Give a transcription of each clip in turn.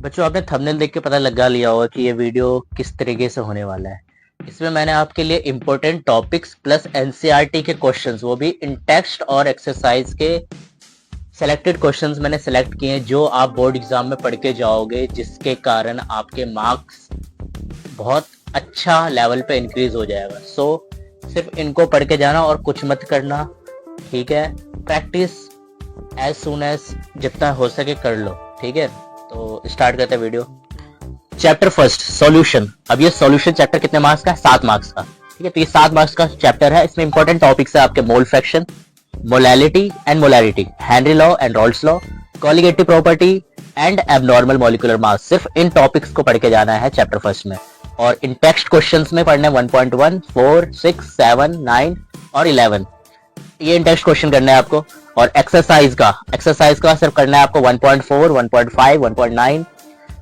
बच्चों, आपने थंबनेल देख के पता लगा लिया होगा कि ये वीडियो किस तरीके से होने वाला है। इसमें मैंने आपके लिए इम्पोर्टेंट टॉपिक्स प्लस एनसीईआरटी के क्वेश्चंस, वो भी इन टेक्स्ट और एक्सरसाइज के सेलेक्टेड क्वेश्चंस मैंने सेलेक्ट किए हैं, जो आप बोर्ड एग्जाम में पढ़ के जाओगे, जिसके कारण आपके मार्क्स बहुत अच्छा लेवल पे इंक्रीज हो जाएगा। सो सिर्फ इनको पढ़ के जाना और कुछ मत करना, ठीक है। प्रैक्टिस एज सुन एज जितना हो सके कर लो, ठीक है। तो स्टार्ट करते हैं वीडियो। Chapter first, solution. अब ये सॉल्यूशन चैप्टर कितने मार्क्स का है? 7 मार्क्स का, ठीक है। तो ये 7 मार्क्स का चैप्टर है। इसमें इंपॉर्टेंट टॉपिक्स है आपके mole fraction, molality and molarity, Henry law and Rawls law, colligative property and abnormal molecular mass. सिर्फ इन टॉपिक्स को पढ़ के जाना है चैप्टर फर्स्ट में। और इन टेक्स्ट क्वेश्चंस में पढ़ने 1.1, 4, 6, 7, 9 और 11, ये इन टेक्स्ट क्वेश्चन करने हैं आपको। और एक्सरसाइज का सिर्फ करना है आपको 1.4, 1.5, 1.9,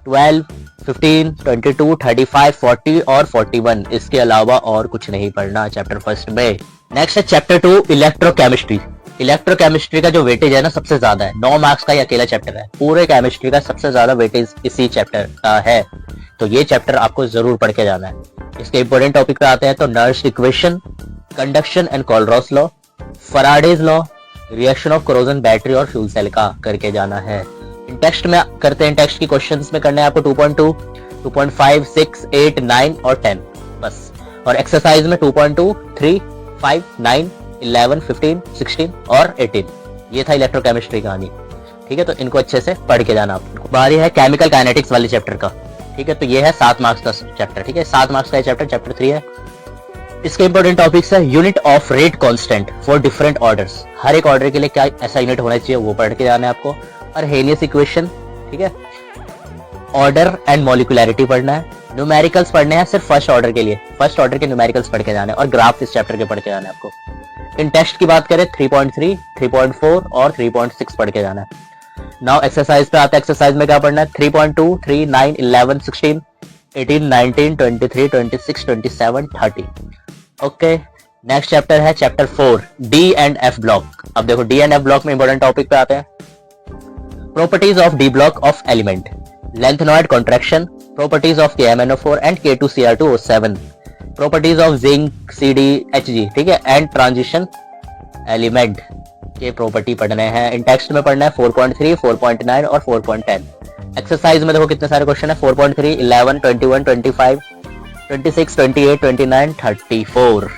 12, 15, 22, 35, 40 और 41। इसके अलावा और कुछ नहीं पढ़ना चैप्टर फर्स्ट में। नेक्स्ट है चैप्टर 2, इलेक्ट्रोकेमिस्ट्री। इलेक्ट्रोकेमिस्ट्री का जो वेटेज है ना, सबसे ज्यादा है। 9 मार्क्स का ये अकेला चैप्टर है। पूरे केमिस्ट्री का सबसे ज्यादा वेटेज इसी चैप्टर का है। तो ये चैप्टर आपको जरूर पढ़ के जाना है। इसके इंपोर्टेंट टॉपिक पे आते हैं तो Nernst equation, conduction and Kohlrausch law, Faraday's law, reaction of corrosion battery और फ्यूल सेल का करके जाना है। इन टेक्स्ट में करते हैं, टेक्स्ट की क्वेश्चंस में करने हैं आपको 2.2, 2.5, 6, 8, 9 और 10 बस। और एक्सरसाइज में 2.2, 3, 5, 9, 11, 15, 16 और 18। ये था इलेक्ट्रोकेमिस्ट्री कहानी, ठीक है। तो इनको अच्छे से पढ़ के जाना आपको। बारी है केमिकल काइनेटिक्स वाले चैप्टर का, ठीक है। तो ये है 7 मार्क्स का चैप्टर, ठीक है। 7 मार्क्स का चैप्टर 3 है। इसके इंपॉर्टेंट टॉपिक्स है unit of rate constant for different orders. हर एक ऑर्डर के लिए क्या ऐसा यूनिट होना चाहिए, वो पढ़ के जाना है आपको। और हेलियस इक्वेशन, ठीक है। ऑर्डर एंड मॉलिक्यूलैरिटी पढ़ना है। न्यूमेरिकल्स पढ़ने हैं सिर्फ फर्स्ट ऑर्डर के लिए। फर्स्ट ऑर्डर के न्यूमेरिकल्स पढ़ के जाने हैं। और ग्राफ इस चैप्टर के पढ़ के जाना है आपको। इन टेक्स्ट की बात करें 3.3, 3.4 और 3.6 पढ़ के जाना है। नाउ एक्सरसाइज पे आता है। एक्सरसाइज में क्या पढ़ना है? 3.2, 3, 9, 11, 16, 18, 19, 23, 26, 27, 30। ओके। नेक्स्ट चैप्टर है chapter 4, D and F block. अब देखो, डी एंड एफ ब्लॉक में इंपॉर्टेंट टॉपिक पे आते हैं। Properties of D block of element, lanthanoid contraction, properties of KMnO4 and K2Cr2O7, properties of zinc CdHg, ठीक है। And transition element के property पढ़ने हैं। इन टेक्स्ट में पढ़ना है 4.3, 4.9 और 4.10। एक्सरसाइज में देखो कितने सारे क्वेश्चन है। 4.3, 11, 21, 25, 26, 28, 29, 34।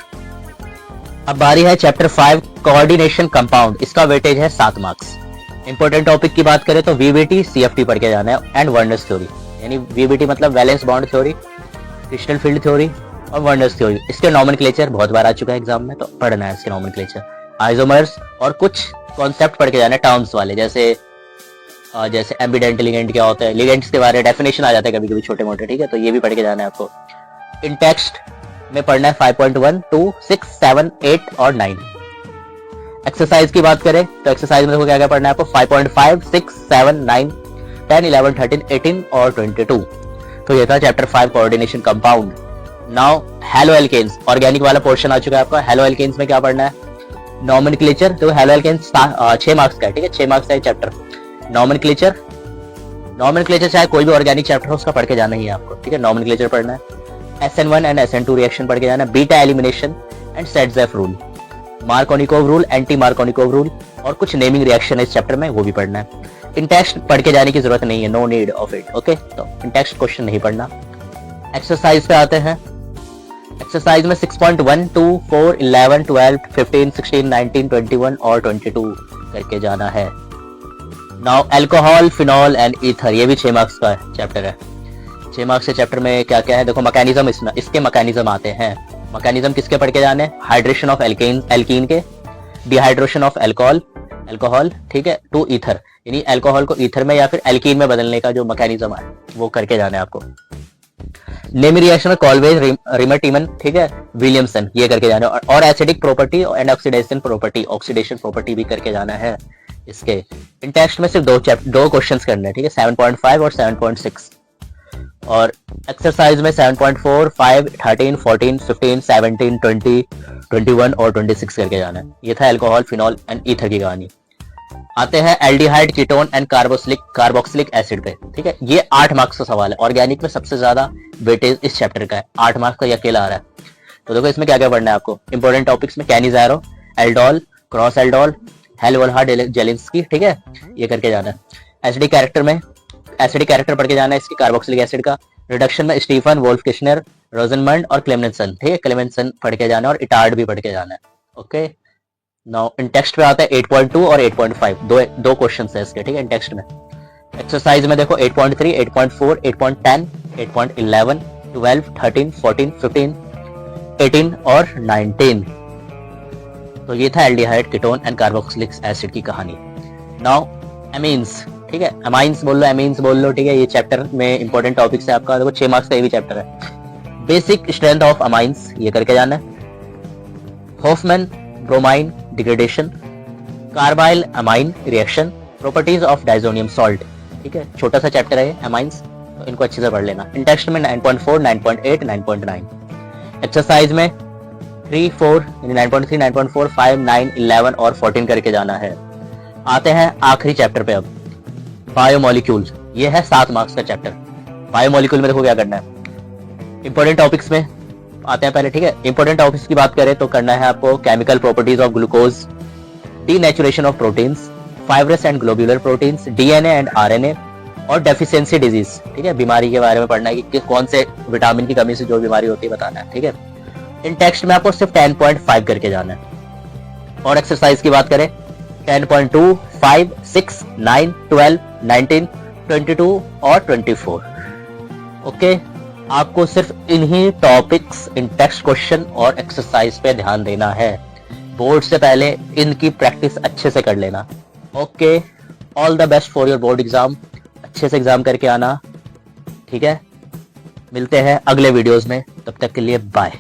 अब बारी है चैप्टर 5, कोऑर्डिनेशन कंपाउंड। इसका वेटेज है 7 मार्क्स। इंपॉर्टेंट टॉपिक की बात करें तो VBT, CFT पढ़ के जाना है एंड वर्नर्स थ्योरी। यानी VBT मतलब valence bond theory, crystal field theory और वर्नर्स थ्योरी। इसके नॉमेनक्लेचर बहुत बार आ चुका है एग्जाम में, तो पढ़ना है इसके नॉमेनक्लेचर, आइसोमर्स और कुछ कॉन्सेप्ट पढ़ के जाना है टर्म्स वाले, जैसे एम्बिडेंट लिगेंड क्या होता है, लिगेंड्स के बारे में डेफिनेशन आ जाता है कभी कभी छोटे मोटे, ठीक है। तो ये भी पढ़ के जाना है आपको। इन टेक्स्ट में पढ़ना है 5.1, 2, 6, 7, 8 और 9। एक्सरसाइज की बात करें तो एक्सरसाइज में देखो क्या क्या पढ़ना है आपको। 5.5, 6, 7, 9, 10, 11, 13, 18 और 22। तो ये था chapter 5, coordination compound. Now haloalkanes, organic वाला पोर्शन आ चुका है आपका। हेलो एल्केन्स में क्या पढ़ना है? नॉमेनक्लेचर। तो हेलो एल्केन्स 6 मार्क्स का है, ठीक है। 6 मार्क्स का चैप्टर। नॉमेनक्लेचर चाहे कोई भी ऑर्गेनिक चैप्टर हो, उसका पढ़ के जाना ही है आपको, ठीक है। नॉमेनक्लेचर पढ़ना है। SN1 एंड SN2 रिएक्शन पढ़ के जाना है। Beta elimination and Saytzeff rule, Markovnikov rule, anti Markovnikov rule और कुछ नेमिंग रिएक्शन है इस चैप्टर में, वो भी पढ़ना है। इन टेक्स्ट पढ़ के जाने की जरूरत नहीं है, no need of it, okay. तो इन टेक्स्ट क्वेश्चन नहीं पढ़ना। एक्सरसाइज पे आते हैं। एक्सरसाइज में 6.1, 2, 4, 11, 12, 15, 16, 19, 21 और 22 करके जाना है। Now alcohol, phenol and ether, ये भी 6 मार्क्स का चैप्टर है। 6 मार्क्स के चैप्टर में क्या क्या है देखो। मैकेनिज्म, इसके मैकेनिज्म आते हैं। मैकेनिज्म किसके पढ़ के जाने? हाइड्रेशन ऑफ एल्कीन के, डिहाइड्रेशन ऑफ अल्कोहल, ठीक है, टू ईथर, यानी अल्कोहल को ईथर में या फिर एल्कीन में बदलने का जो मैकेनिज्म है वो करके जाना है आपको। नेमी रिएक्शन में कॉलवेज, रिमर-टीमन, ठीक है, विलियमसन, ये करके जाना है। और acidic property and oxidation property भी करके जाना है इसके। इन टेक्स्ट में सिर्फ दो क्वेश्चंस करने हैं, ठीक है। 7.5 और 7.6। और एक्सरसाइज में 7.4, 5, 13, 14, 15, 17, 20, 21 और 26 करके जाना है। ये था अल्कोहल, फिनॉल एंड ईथर की कहानी। आते हैं aldehyde, ketone and carboxylic acid पे। ठीक है, ये 8 मार्क्स का सवाल है। ऑर्गेनिक में सबसे ज्यादा वेटेज इस चैप्टर का है, 8 मार्क्स का ये अकेला आ रहा है। तो देखो इसमें क्या क्या पढ़ना है आपको। इंपॉर्टेंट टॉपिक्स में Cannizzaro, aldol, cross aldol, Hell Volhard Zelinsky, ठीक है, ये करके जाना है। एसिडिक कैरेक्टर में एसिडिक कैरेक्टर पढ़ के जाना है इसकी, कार्बोक्सिलिक एसिड का। रिडक्शन में स्टीफन, वोल्फ किशनर, रोजनमंड और क्लेमेंसन, ठीक है, क्लेमेंसन पढ़ के जाना है और इटार्ड भी पढ़ के जाना है। ओके, नाउ इन टेक्स्ट पे आता है 8.2 और 8.5, दो क्वेश्चंस है इसके, ठीक है, इन टेक्स्ट में। एक्सरसाइज में देखो 8.3, 8.4, 8.10, 8.11, 12, 13, 14, 15, 18 और 19। तो ये था aldehyde, ketone and carboxylic acid की कहानी। नाउ एमीन्स, ठीक है, अमाइंस बोल लो, एमीन्स बोल लो, ठीक है, ये चैप्टर में इंपॉर्टेंट टॉपिक्स है आपका। देखो 6 मार्क्स का ये भी चैप्टर है। बेसिक स्ट्रेंथ ऑफ अमाइंस, ये करके जाना है। Hofmann bromine degradation, carbyl amine reaction, properties of diazonium salt, ठीक है, छोटा सा चैप्टर है अमाइंस, तो इनको अच्छे से पढ़ लेना। इन टेक्स्ट में 9.4, 9.8, 9.9। एक्सरसाइज में 3, 4, 9.3, 9.4, 5, 9, 11 और 14 करके जाना है। आते हैं आखिरी चैप्टर पे अब, बायोमोलिक्यूल। ये है 7 मार्क्स का चैप्टर। बायोमोलिक्यूल में देखो क्या करना है। इंपॉर्टेंट टॉपिक्स में आते हैं पहले, ठीक है। इंपॉर्टेंट टॉपिक्स की बात करें तो करना है आपको chemical properties of glucose, denaturation of proteins, fibrous and globular proteins, DNA and RNA और डेफिशिएंसी डिजीज, ठीक है, बीमारी के बारे में पढ़ना है कि कौन से विटामिन की कमी से जो बीमारी होती है बताना है, ठीक है। इन टेक्स्ट में आपको सिर्फ 10.5 करके जाना है। और एक्सरसाइज की बात करें 10.2, 5, 6, 9, 12, 19, 22 और 24। ओके, आपको सिर्फ इन्हीं टॉपिक्स, इन टेक्स्ट क्वेश्चन और एक्सरसाइज पे ध्यान देना है। बोर्ड से पहले इनकी प्रैक्टिस अच्छे से कर लेना। Okay, all the best for your board exam. अच्छे से एग्जाम करके आना, ठीक है। मिलते हैं अगले वीडियोस में, तब तक के लिए बाय।